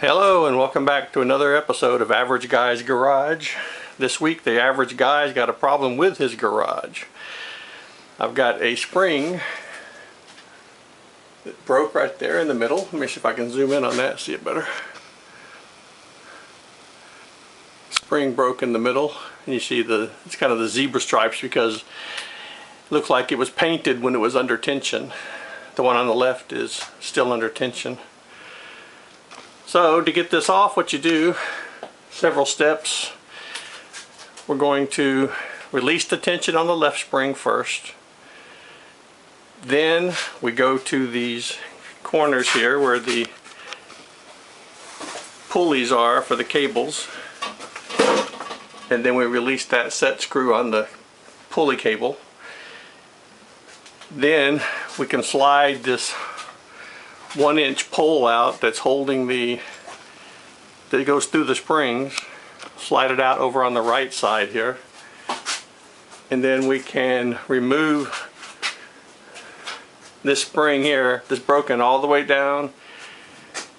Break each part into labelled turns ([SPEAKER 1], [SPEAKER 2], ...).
[SPEAKER 1] Hello and welcome back to another episode of Average Guy's Garage. This week the average guy's got a problem with his garage. I've got a spring that broke right there in the middle. Let me see if I can zoom in on that, see it better. Spring broke in the middle, and you see it's kind of the zebra stripes because it looks like it was painted when it was under tension. The one on the left is still under tension. So to get this off, what you do, several steps. We're going to release the tension on the left spring first. Then we go to these corners here where the pulleys are for the cables. And then we release that set screw on the pulley cable. Then we can slide this 1-inch pole out that's holding that goes through the springs, slide it out over on the right side here, and then we can remove this spring here that's broken all the way down,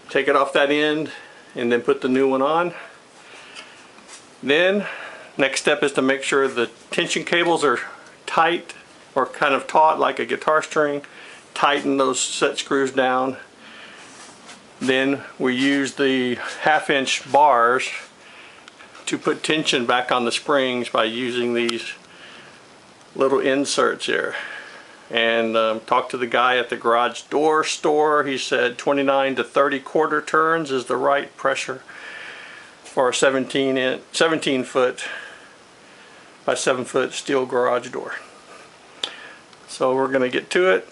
[SPEAKER 1] take it off that end, and then put the new one on. Then next step is to make sure the tension cables are tight or kind of taut like a guitar string. Tighten those set screws down. Then we use the 1/2-inch bars to put tension back on the springs by using these little inserts here. And talked to the guy at the garage door store. He said 29 to 30 quarter turns is the right pressure for a 17 foot by 7 foot steel garage door. So we're going to get to it.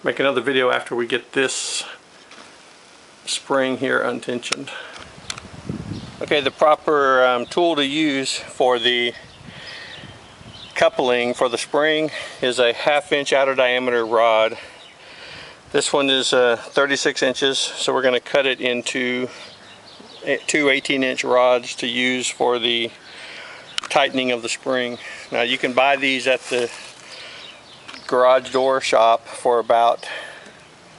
[SPEAKER 1] Make another video after we get this spring here untensioned. Okay, the proper tool to use for the coupling for the spring is a 1/2-inch outer diameter rod. This one is 36 inches, so we're going to cut it into two 18-inch rods to use for the tightening of the spring. Now you can buy these at the garage door shop for about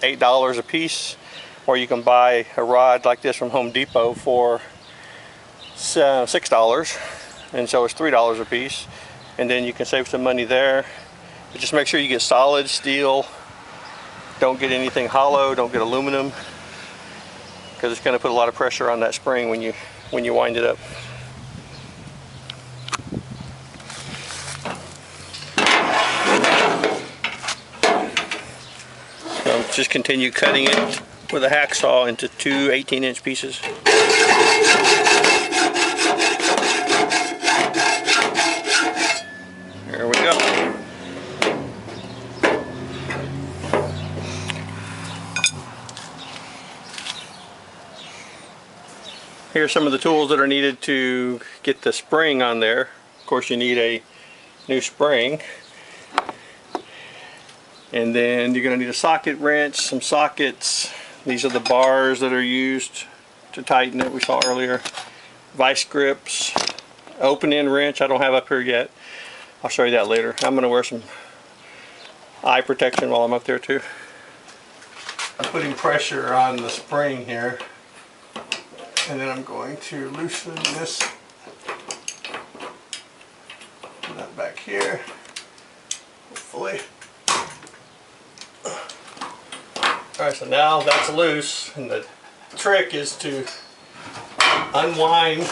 [SPEAKER 1] $8 a piece, or you can buy a rod like this from Home Depot for $6, and so it's $3 a piece, and then you can save some money there. But just make sure you get solid steel, don't get anything hollow, don't get aluminum, because it's going to put a lot of pressure on that spring when you wind it up. Just continue cutting it with a hacksaw into two 18-inch pieces. There we go. Here's some of the tools that are needed to get the spring on there. Of course, you need a new spring. And then you're going to need a socket wrench, some sockets. These are the bars that are used to tighten it, we saw earlier. Vice grips, open end wrench I don't have up here yet. I'll show you that later. I'm going to wear some eye protection while I'm up there too. I'm putting pressure on the spring here. And then I'm going to loosen this. Put that back here, hopefully. Alright, so now that's loose, and the trick is to unwind,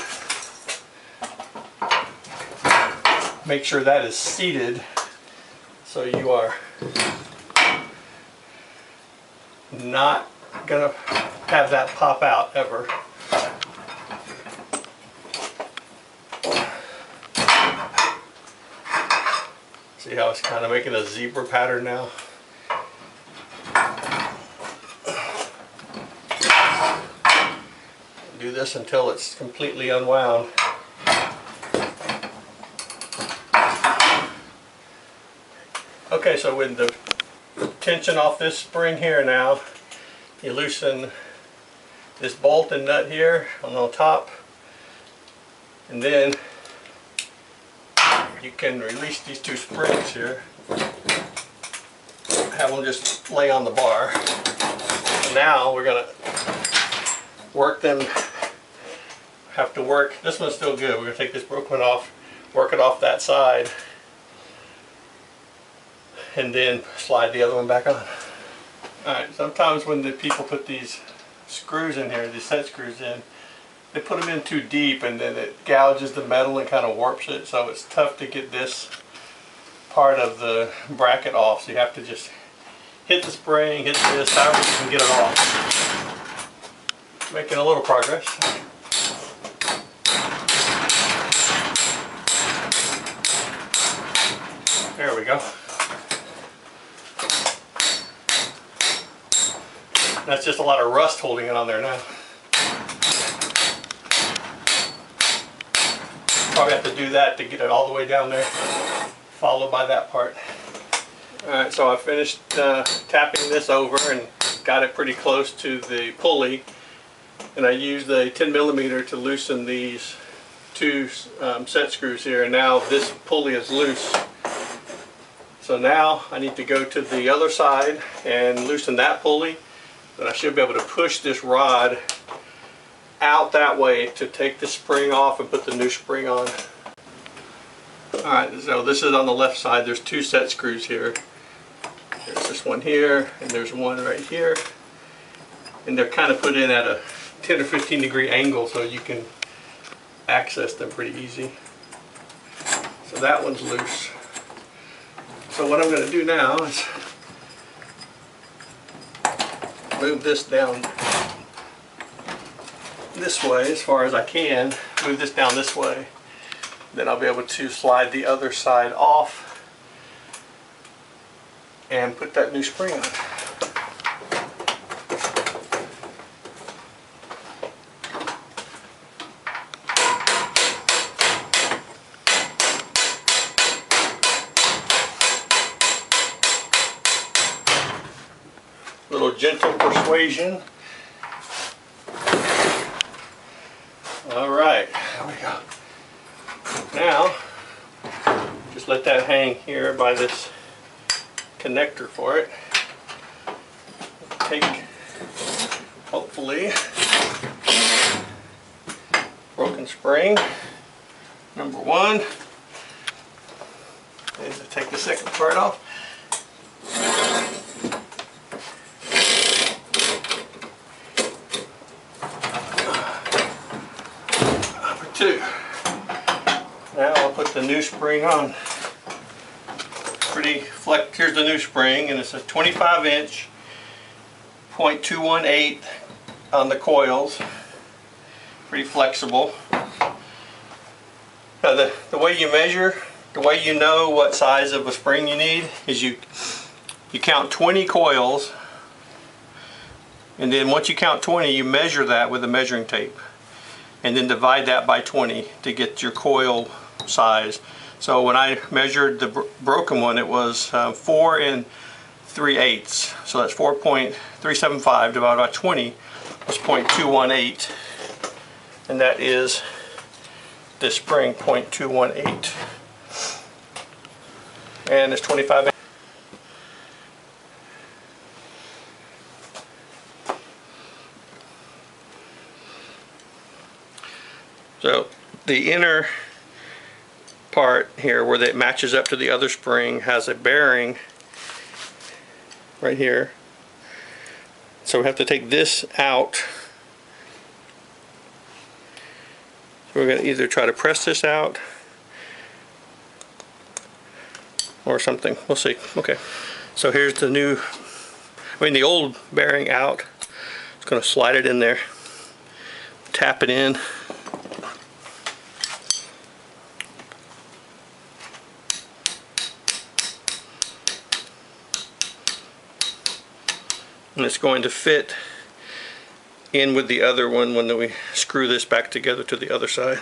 [SPEAKER 1] make sure that is seated so you are not going to have that pop out ever. See how it's kind of making a zebra pattern now? Do this until it's completely unwound. Okay, so with the tension off this spring here now, you loosen this bolt and nut here on the top, and then you can release these two springs here. Have them just lay on the bar. So now we're going to work them, have to work. This one's still good. We're going to take this broken one off, work it off that side, and then slide the other one back on. Alright, sometimes when the people put these screws in here, these set screws in, they put them in too deep and then it gouges the metal and kind of warps it, so it's tough to get this part of the bracket off. So you have to just hit the spring, hit this, however you can get it off. Making a little progress. There we go. That's just a lot of rust holding it on there now. Probably have to do that to get it all the way down there, followed by that part. Alright, so I finished tapping this over and got it pretty close to the pulley, and I used a 10mm to loosen these two set screws here, and now this pulley is loose. So now I need to go to the other side and loosen that pulley. Then I should be able to push this rod out that way to take the spring off and put the new spring on. Alright, so this is on the left side. There's two set screws here. There's this one here, and there's one right here. And they're kind of put in at a 10 or 15 degree angle so you can access them pretty easy. So that one's loose. So what I'm going to do now is move this down this way as far as I can. Move this down this way. Then I'll be able to slide the other side off and put that new spring on. Little gentle persuasion. Alright, there we go. Now, just let that hang here by this connector for it. Take, hopefully, broken spring, number one, and to take the second part off. Two. Now I'll put the new spring on. Pretty flex. Here's the new spring, and it's a 25-inch, 0.218 on the coils. Pretty flexible. Now the way you measure, the way you know what size of a spring you need is you count 20 coils, and then once you count 20, you measure that with a measuring tape. And then divide that by 20 to get your coil size. So when I measured the broken one, it was 4 3/8. So that's 4.375 divided by 20 was 0.218. And that is this spring, 0.218. And it's 25. So the inner part here where that matches up to the other spring has a bearing right here. So we have to take this out. So we're going to either try to press this out or something. We'll see. Okay. So here's the new, the old bearing out. It's going to slide it in there. Tap it in. And it's going to fit in with the other one when we screw this back together to the other side.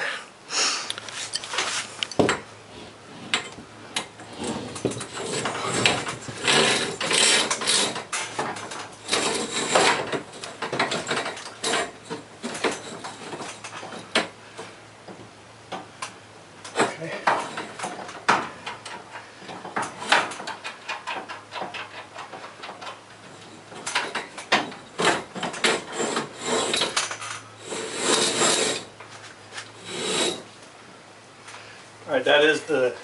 [SPEAKER 1] Alright, that is the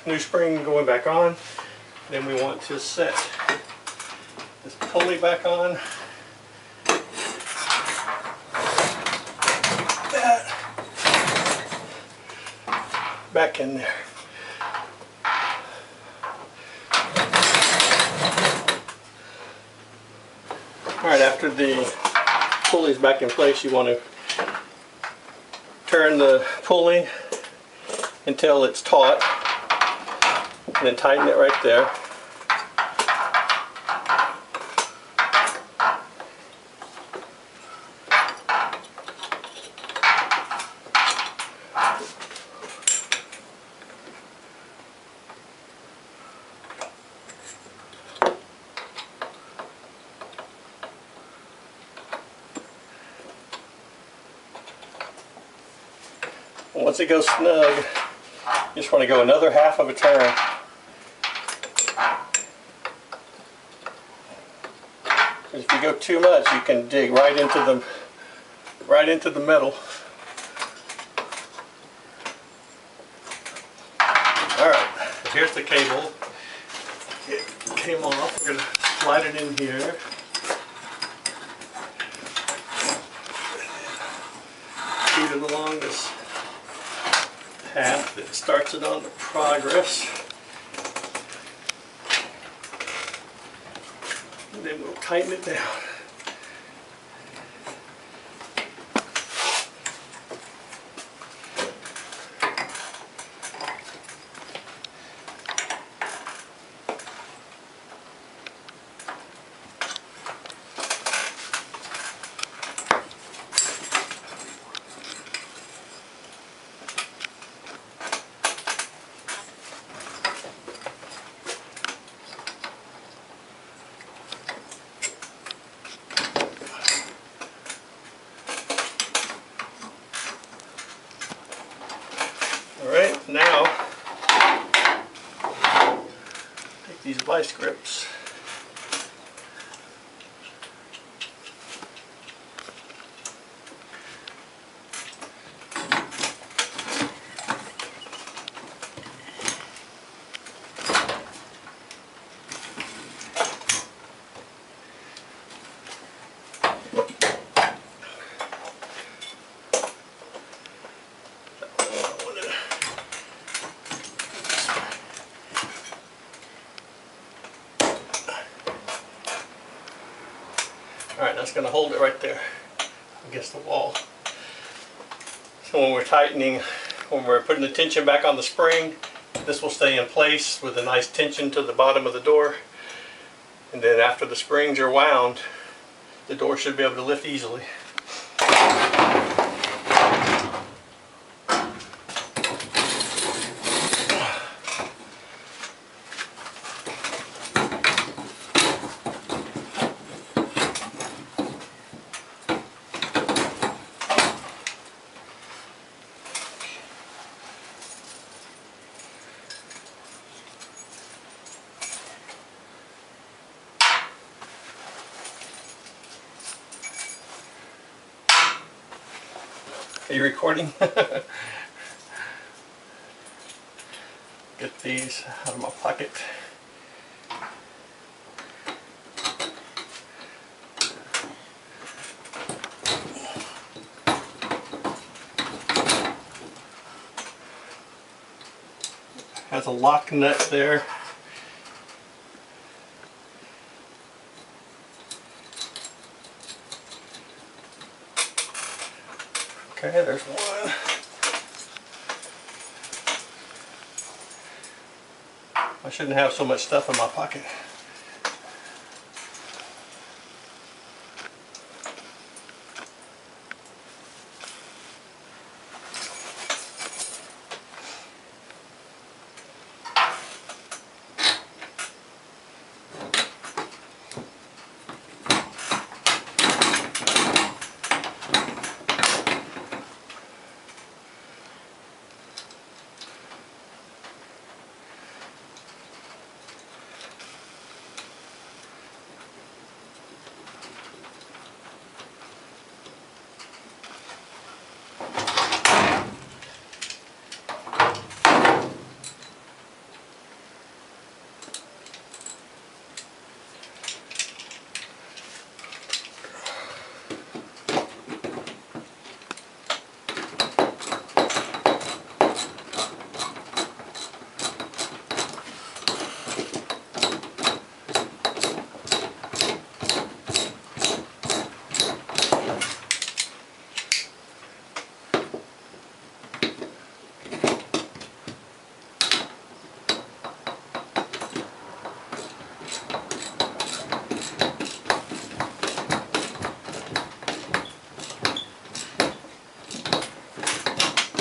[SPEAKER 1] new spring going back on. Then we want to set this pulley back on. That back in there. Alright, after the pulley's back in place, you want to turn the pulley until it's taut and then tighten it right there. Once it goes snug, you just want to go another half of a turn. Because if you go too much, you can dig right into the metal. Alright, here's the cable. It came off. We're going to slide it in here. Feed it along this path that starts it on the progress. And then we'll tighten it down. Alright, now take these vice grips. Alright, that's going to hold it right there against the wall. So when we're tightening, when we're putting the tension back on the spring, this will stay in place with a nice tension to the bottom of the door. And then after the springs are wound, the door should be able to lift easily. Are you recording? Get these out of my pocket. Has a lock nut there. Okay, there's one. I shouldn't have so much stuff in my pocket.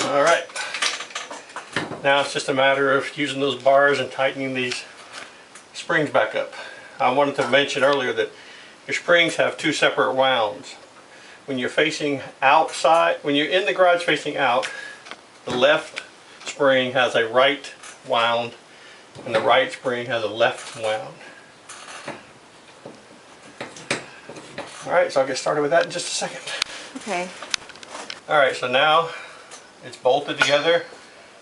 [SPEAKER 1] All right. Now it's just a matter of using those bars and tightening these springs back up. I wanted to mention earlier that your springs have two separate wounds. When you're facing outside, when you're in the garage facing out, the left spring has a right wound and the right spring has a left wound. Alright, so I'll get started with that in just a second.
[SPEAKER 2] Okay.
[SPEAKER 1] Alright, so now it's bolted together,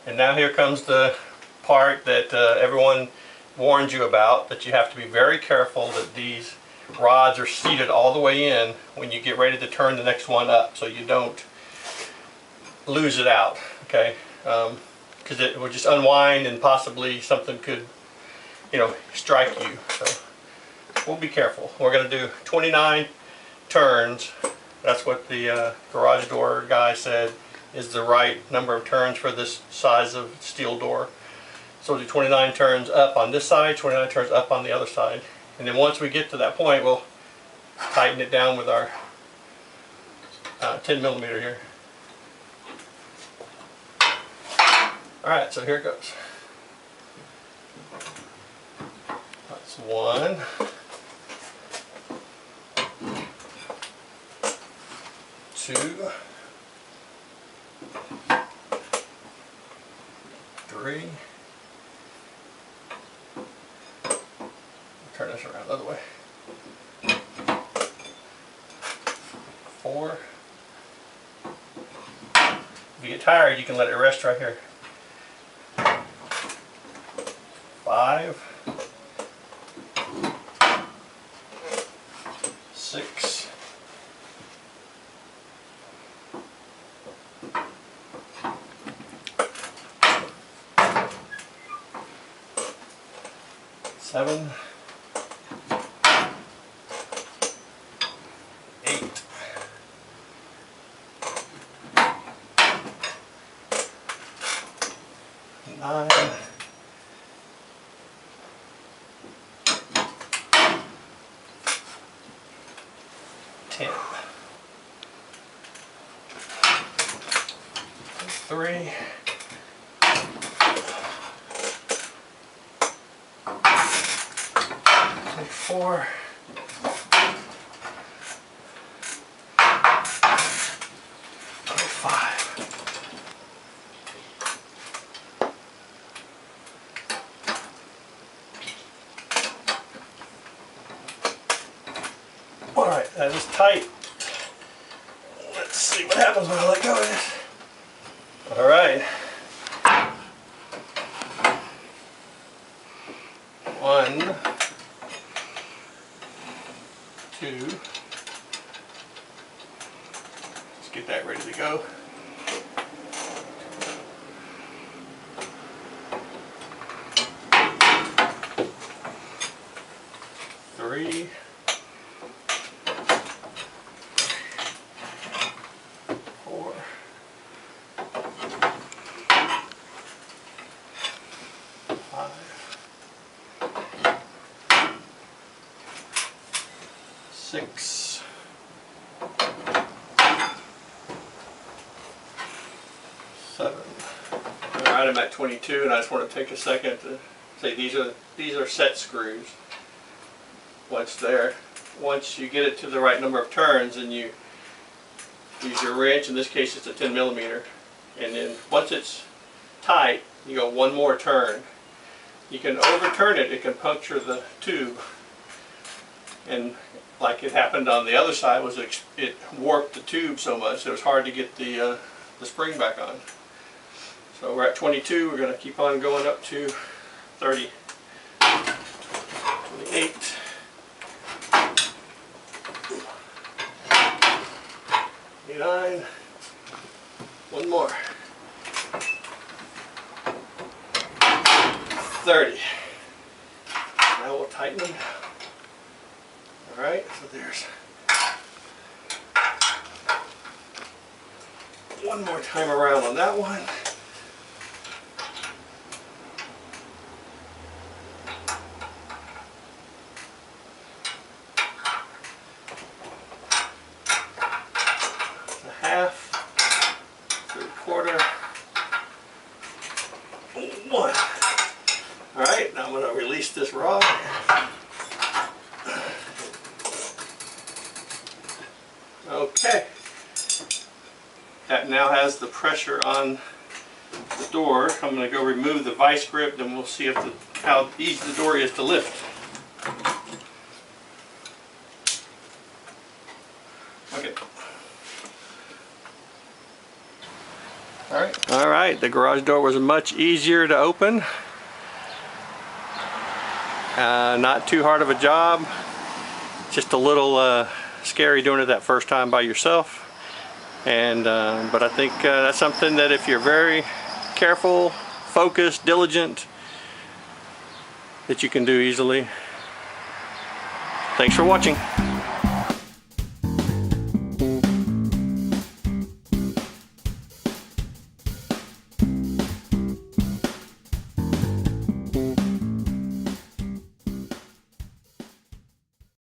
[SPEAKER 1] and now here comes the part that everyone warned you about, that you have to be very careful that these rods are seated all the way in when you get ready to turn the next one up, so you don't lose it out, okay? Because it will just unwind and possibly something could, you know, strike you. So we'll be careful. We're going to do 29 turns. That's what the garage door guy said is the right number of turns for this size of steel door. So we'll do 29 turns up on this side, 29 turns up on the other side. And then once we get to that point, we'll tighten it down with our 10 millimeter here. Alright, so here it goes. That's 1. 2. 3. Turn this around the other way. 4. If you get tired, you can let it rest right here. 5. 6. 7. 8. 9. 10. 3. 4. 5. All right, that is tight. Let's see what happens when I let go of this. All right. 1, 2. Let's get that ready to go. 3. 4. 5. 6. 7. Alright, I'm at 22, and I just want to take a second to say these are set screws. Once you get it to the right number of turns, and you use your wrench, in this case it's a 10 millimeter, and then once it's tight, you go one more turn. You can overturn it, it can puncture the tube, and like it happened on the other side, was it warped the tube so much it was hard to get the spring back on. So we're at 22, we're going to keep on going up to 30, 28, 29, one more, 30. Now we'll tighten them. Alright, so there's one more time around on that one. A half, 3/4, one. All right, now I'm going to release this rod. Okay. That now has the pressure on the door. I'm going to go remove the vice grip, then we'll see if how easy the door is to lift. Okay. All right, the garage door was much easier to open. Not too hard of a job. Just a little scary doing it that first time by yourself. And but I think that's something that if you're very careful, focused, diligent, that you can do easily. Thanks for watching.